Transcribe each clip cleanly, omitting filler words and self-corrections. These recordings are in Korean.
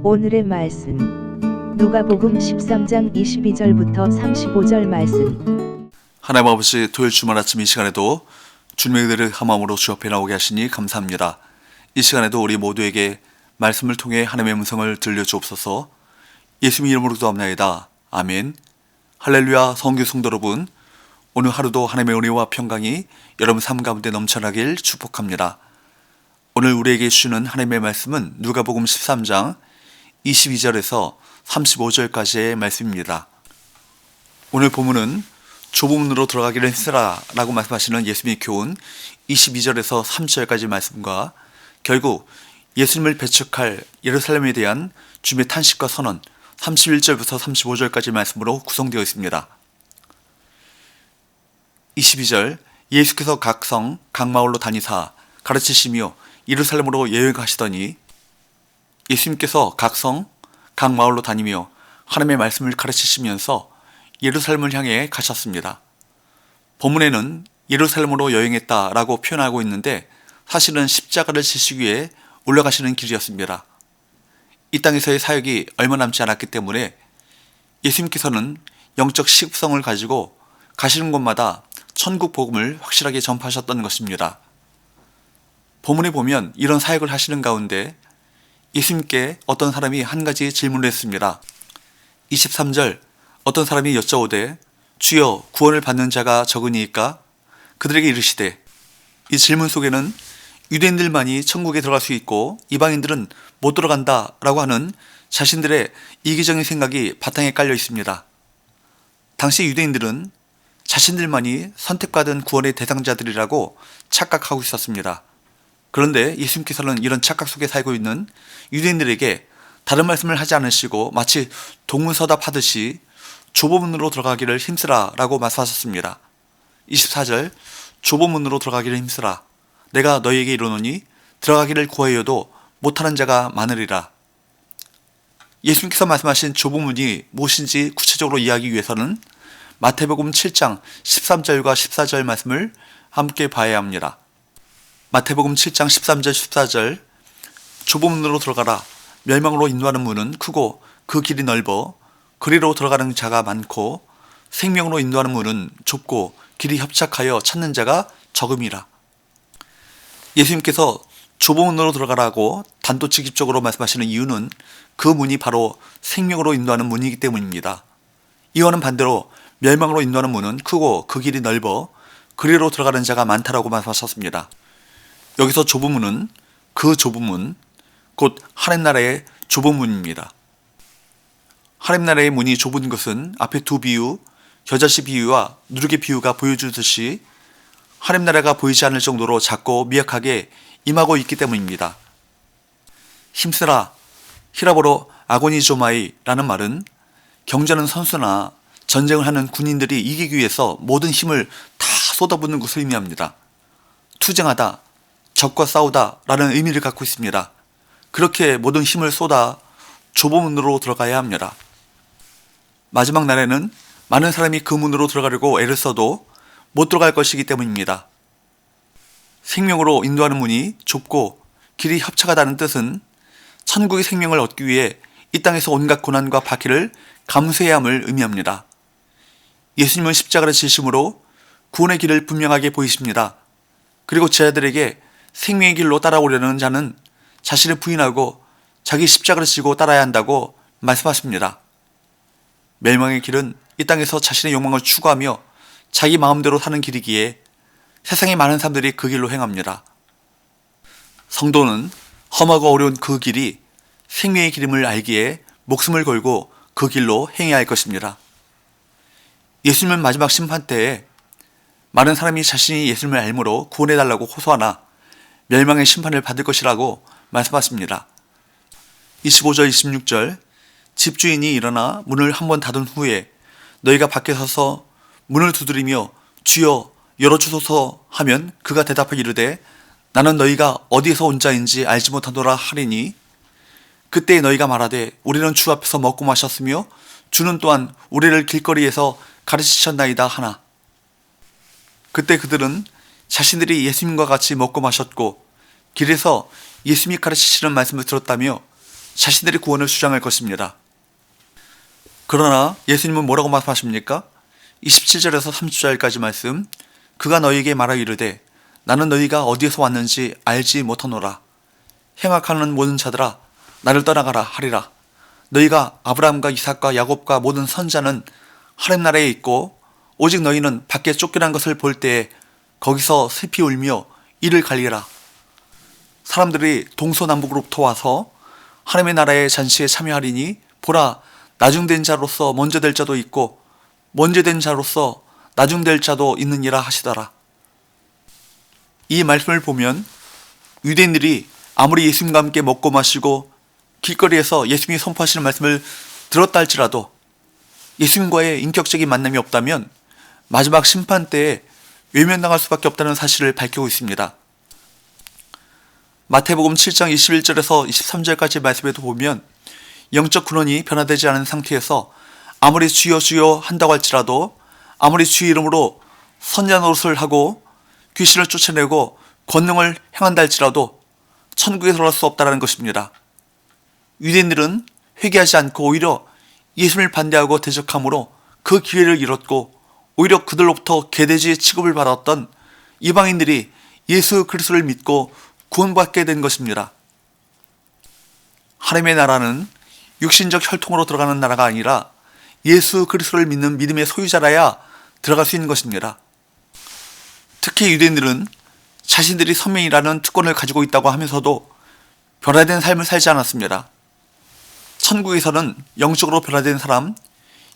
오늘의 말씀 누가복음 13장 22절부터 35절 말씀. 하나님 아버지, 토요일 주말 아침 이 시간에도 주님의 은혜를 한 마음으로 주 앞에 나오게 하시니 감사합니다. 이 시간에도 우리 모두에게 말씀을 통해 하나님의 음성을 들려주옵소서. 예수님 이름으로 기도합나이다. 아멘. 할렐루야. 성교 성도 여러분, 오늘 하루도 하나님의 은혜와 평강이 여러분 삶 가운데 넘쳐나길 축복합니다. 오늘 우리에게 주시는 하나님의 말씀은 누가복음 13장 22절에서 35절까지의 말씀입니다. 오늘 본문은 좁은 문으로 들어가기를 힘쓰라 라고 말씀하시는 예수님의 교훈 22절에서 30절까지 말씀과 결국 예수님을 배척할 예루살렘에 대한 주님의 탄식과 선언 31절부터 35절까지 말씀으로 구성되어 있습니다. 22절, 예수께서 각 성, 각 마을로 다니사 가르치시며 예루살렘으로 여행하시더니, 예수님께서 각 성, 각 마을로 다니며 하나님의 말씀을 가르치시면서 예루살렘을 향해 가셨습니다. 본문에는 예루살렘으로 여행했다라고 표현하고 있는데 사실은 십자가를 지시기 위해 올라가시는 길이었습니다. 이 땅에서의 사역이 얼마 남지 않았기 때문에 예수님께서는 영적 식성을 가지고 가시는 곳마다 천국 복음을 확실하게 전파하셨던 것입니다. 본문에 보면 이런 사역을 하시는 가운데 예수님께 어떤 사람이 한 가지 질문을 했습니다. 23절, 어떤 사람이 여쭤오되 주여 구원을 받는 자가 적으니이까? 그들에게 이르시되, 이 질문 속에는 유대인들만이 천국에 들어갈 수 있고 이방인들은 못 들어간다 라고 하는 자신들의 이기적인 생각이 바탕에 깔려 있습니다. 당시 유대인들은 자신들만이 선택받은 구원의 대상자들이라고 착각하고 있었습니다. 그런데 예수님께서는 이런 착각 속에 살고 있는 유대인들에게 다른 말씀을 하지 않으시고 마치 동문서답하듯이 좁은 문으로 들어가기를 힘쓰라 라고 말씀하셨습니다. 24절, 좁은 문으로 들어가기를 힘쓰라. 내가 너희에게 이르노니 들어가기를 구하여도 못하는 자가 많으리라. 예수님께서 말씀하신 좁은 문이 무엇인지 구체적으로 이해하기 위해서는 마태복음 7장 13절과 14절 말씀을 함께 봐야 합니다. 마태복음 7장 13절 14절, 좁은 문으로 들어가라. 멸망으로 인도하는 문은 크고 그 길이 넓어 그리로 들어가는 자가 많고 생명으로 인도하는 문은 좁고 길이 협착하여 찾는 자가 적음이라. 예수님께서 좁은 문으로 들어가라고 단도직입적으로 말씀하시는 이유는 그 문이 바로 생명으로 인도하는 문이기 때문입니다. 이와는 반대로 멸망으로 인도하는 문은 크고 그 길이 넓어 그리로 들어가는 자가 많다라고 말씀하셨습니다. 여기서 좁은 문은 그 좁은 문, 곧 하나님 나라의 좁은 문입니다. 하나님 나라의 문이 좁은 것은 앞에 두 비유, 겨자씨 비유와 누룩의 비유가 보여주듯이 하나님 나라가 보이지 않을 정도로 작고 미약하게 임하고 있기 때문입니다. 힘쓰라, 히라보로 아고니조마이라는 말은 경주하는 선수나 전쟁을 하는 군인들이 이기기 위해서 모든 힘을 다 쏟아붓는 것을 의미합니다. 투쟁하다, 적과 싸우다 라는 의미를 갖고 있습니다. 그렇게 모든 힘을 쏟아 좁은 문으로 들어가야 합니다. 마지막 날에는 많은 사람이 그 문으로 들어가려고 애를 써도 못 들어갈 것이기 때문입니다. 생명으로 인도하는 문이 좁고 길이 협착하다는 뜻은 천국의 생명을 얻기 위해 이 땅에서 온갖 고난과 박해를 감수해야 함을 의미합니다. 예수님은 십자가를 지심으로 구원의 길을 분명하게 보이십니다. 그리고 제자들에게 생명의 길로 따라오려는 자는 자신을 부인하고 자기 십자가를 지고 따라야 한다고 말씀하십니다. 멸망의 길은 이 땅에서 자신의 욕망을 추구하며 자기 마음대로 사는 길이기에 세상에 많은 사람들이 그 길로 행합니다. 성도는 험하고 어려운 그 길이 생명의 길임을 알기에 목숨을 걸고 그 길로 행해야 할 것입니다. 예수님은 마지막 심판 때에 많은 사람이 자신이 예수님을 알므로 구원해달라고 호소하나 멸망의 심판을 받을 것이라고 말씀하십니다. 25절 26절, 집주인이 일어나 문을 한번 닫은 후에 너희가 밖에 서서 문을 두드리며 주여 열어주소서 하면 그가 대답하기 이르되 나는 너희가 어디에서 온 자인지 알지 못하노라 하리니 그때 너희가 말하되 우리는 주 앞에서 먹고 마셨으며 주는 또한 우리를 길거리에서 가르치셨나이다 하나. 그때 그들은 자신들이 예수님과 같이 먹고 마셨고 길에서 예수님이 가르치시는 말씀을 들었다며 자신들의 구원을 주장할 것입니다. 그러나 예수님은 뭐라고 말씀하십니까? 27절에서 30절까지 말씀, 그가 너희에게 말하여 이르되 나는 너희가 어디에서 왔는지 알지 못하노라. 행악하는 모든 자들아 나를 떠나가라 하리라. 너희가 아브라함과 이삭과 야곱과 모든 선자는 하나님 나라에 있고 오직 너희는 밖에 쫓겨난 것을 볼 때에 거기서 슬피 울며 이를 갈리라. 사람들이 동서남북으로부터 와서 하나님의 나라의 잔치에 참여하리니 보라, 나중된 자로서 먼저 될 자도 있고 먼저 된 자로서 나중될 자도 있느니라 하시더라. 이 말씀을 보면 유대인들이 아무리 예수님과 함께 먹고 마시고 길거리에서 예수님이 선포하시는 말씀을 들었다 할지라도 예수님과의 인격적인 만남이 없다면 마지막 심판 때에 외면당할 수밖에 없다는 사실을 밝히고 있습니다. 마태복음 7장 21절에서 23절까지 말씀에도 보면 영적 근원이 변화되지 않은 상태에서 아무리 주여 주여 한다고 할지라도 아무리 주의 이름으로 선지자 노릇을 하고 귀신을 쫓아내고 권능을 행한다 할지라도 천국에 들어갈 수 없다는 것입니다. 유대인들은 회개하지 않고 오히려 예수님을 반대하고 대적함으로 그 기회를 잃었고 오히려 그들로부터 개돼지 취급을 받았던 이방인들이 예수 그리스도를 믿고 구원받게 된 것입니다. 하나님의 나라는 육신적 혈통으로 들어가는 나라가 아니라 예수 그리스도를 믿는 믿음의 소유자라야 들어갈 수 있는 것입니다. 특히 유대인들은 자신들이 선민이라는 특권을 가지고 있다고 하면서도 변화된 삶을 살지 않았습니다. 천국에서는 영적으로 변화된 사람,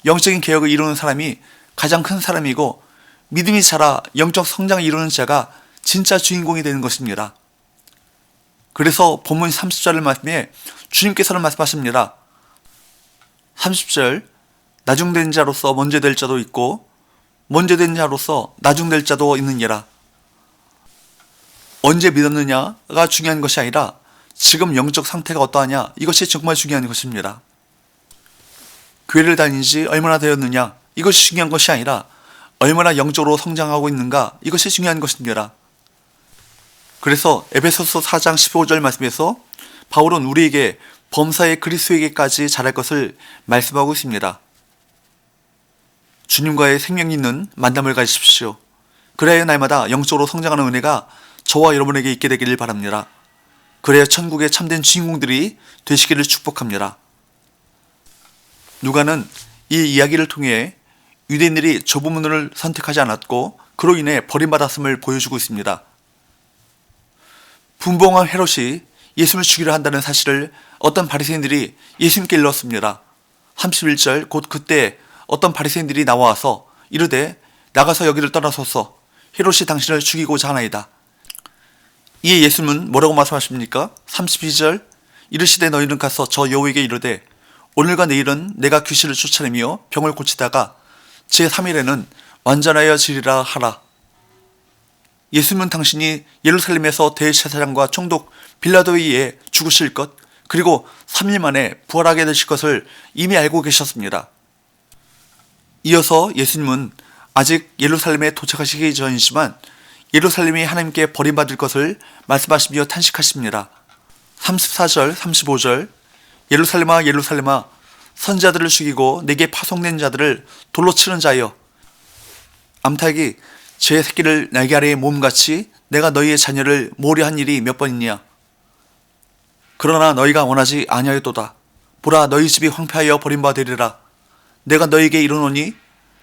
영적인 개혁을 이루는 사람이 가장 큰 사람이고 믿음이 자라 영적 성장을 이루는 자가 진짜 주인공이 되는 것입니다. 그래서 본문 30절을 말씀에 주님께서는 말씀하십니다. 30절, 나중된 자로서 먼저 될 자도 있고 먼저 된 자로서 나중될 자도 있느니라. 언제 믿었느냐가 중요한 것이 아니라 지금 영적 상태가 어떠하냐, 이것이 정말 중요한 것입니다. 교회를 다닌 지 얼마나 되었느냐, 이것이 중요한 것이 아니라 얼마나 영적으로 성장하고 있는가, 이것이 중요한 것입니다. 그래서 에베소서 4장 15절 말씀에서 바울은 우리에게 범사의 그리스도에게까지 잘할 것을 말씀하고 있습니다. 주님과의 생명 있는 만남을 가지십시오. 그래야 날마다 영적으로 성장하는 은혜가 저와 여러분에게 있게 되기를 바랍니다. 그래야 천국의 참된 주인공들이 되시기를 축복합니다. 누가는 이 이야기를 통해 유대인들이 좁은 문을 선택하지 않았고 그로 인해 버림받았음을 보여주고 있습니다. 분봉한 헤롯이 예수님을 죽이려 한다는 사실을 어떤 바리새인들이 예수님께 일렀습니다. 31절, 곧 그때 어떤 바리새인들이 나와서 이르되 나가서 여기를 떠나소서, 헤롯이 당신을 죽이고자 하나이다. 이에 예수님은 뭐라고 말씀하십니까? 32절, 이르시되 너희는 가서 저 여호에게 이르되 오늘과 내일은 내가 귀신을 쫓아내며 병을 고치다가 제3일에는 완전하여지리라 하라. 예수님은 당신이 예루살렘에서 대제사장과 총독 빌라도에 의해 죽으실 것, 그리고 3일 만에 부활하게 되실 것을 이미 알고 계셨습니다. 이어서 예수님은 아직 예루살렘에 도착하시기 전이지만 예루살렘이 하나님께 버림받을 것을 말씀하시며 탄식하십니다. 34절, 35절, 예루살렘아 예루살렘아 선자들을 죽이고 내게 파송된 자들을 돌로 치는 자여, 암탉이 제 새끼를 날개 아래에 모음같이 내가 너희의 자녀를 모려한 일이 몇 번이냐. 그러나 너희가 원하지 아니하였도다. 보라, 너희 집이 황폐하여 버림받아 되리라. 내가 너희에게 이르노니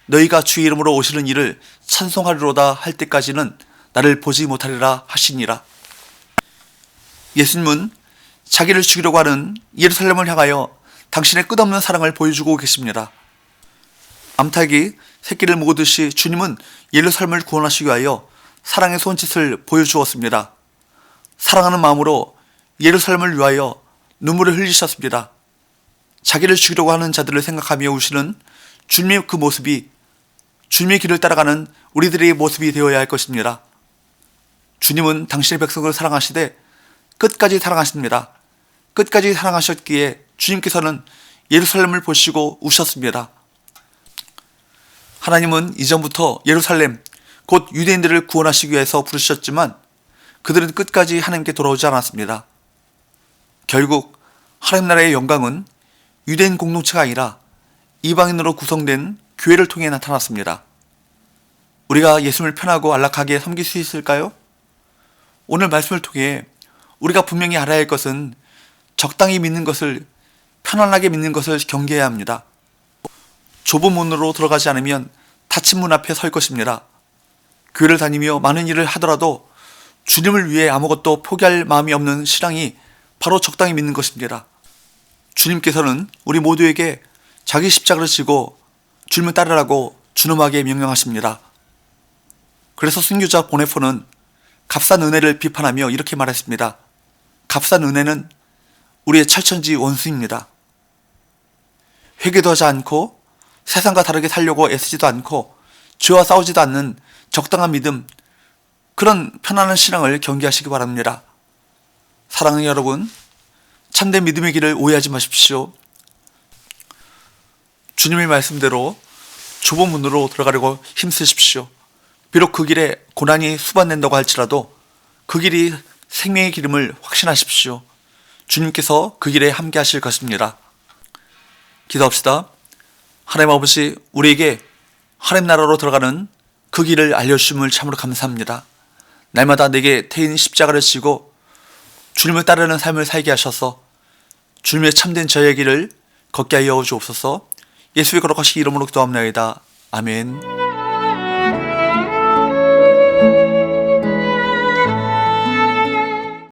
너희가 주의 이름으로 오시는 일을 찬송하리로다 할 때까지는 나를 보지 못하리라 하시니라. 예수님은 자기를 죽이려고 하는 예루살렘을 향하여 당신의 끝없는 사랑을 보여주고 계십니다. 암탉이 새끼를 모으듯이 주님은 예루살렘을 구원하시기 위하여 사랑의 손짓을 보여주었습니다. 사랑하는 마음으로 예루살렘을 위하여 눈물을 흘리셨습니다. 자기를 죽이려고 하는 자들을 생각하며 우시는 주님의 그 모습이 주님의 길을 따라가는 우리들의 모습이 되어야 할 것입니다. 주님은 당신의 백성을 사랑하시되 끝까지 사랑하십니다. 끝까지 사랑하셨기에 주님께서는 예루살렘을 보시고 우셨습니다. 하나님은 이전부터 예루살렘, 곧 유대인들을 구원하시기 위해서 부르셨지만 그들은 끝까지 하나님께 돌아오지 않았습니다. 결국 하나님 나라의 영광은 유대인 공동체가 아니라 이방인으로 구성된 교회를 통해 나타났습니다. 우리가 예수님을 편하고 안락하게 섬길 수 있을까요? 오늘 말씀을 통해 우리가 분명히 알아야 할 것은 적당히 믿는 것을, 편안하게 믿는 것을 경계해야 합니다. 좁은 문으로 들어가지 않으면 닫힌 문 앞에 설 것입니다. 교회를 다니며 많은 일을 하더라도 주님을 위해 아무것도 포기할 마음이 없는 신앙이 바로 적당히 믿는 것입니다. 주님께서는 우리 모두에게 자기 십자가를 지고 주님을 따르라고 준엄하게 명령하십니다. 그래서 순교자 보네포는 값싼 은혜를 비판하며 이렇게 말했습니다. 값싼 은혜는 우리의 철천지 원수입니다. 회개도 하지 않고 세상과 다르게 살려고 애쓰지도 않고 죄와 싸우지도 않는 적당한 믿음, 그런 편안한 신앙을 경계하시기 바랍니다. 사랑하는 여러분, 참된 믿음의 길을 오해하지 마십시오. 주님의 말씀대로 좁은 문으로 들어가려고 힘쓰십시오. 비록 그 길에 고난이 수반된다고 할지라도 그 길이 생명의 기름을 확신하십시오. 주님께서 그 길에 함께 하실 것입니다. 기도합시다. 하나님 아버지, 우리에게 하나님 나라로 들어가는 그 길을 알려주심을 참으로 감사합니다. 날마다 내게 태인 십자가를 지고 주님을 따르는 삶을 살게 하셔서 주님의 참된 저의 길을 걷게 하여 주옵소서. 예수의 거룩하신 이름으로 기도합나이다. 아멘.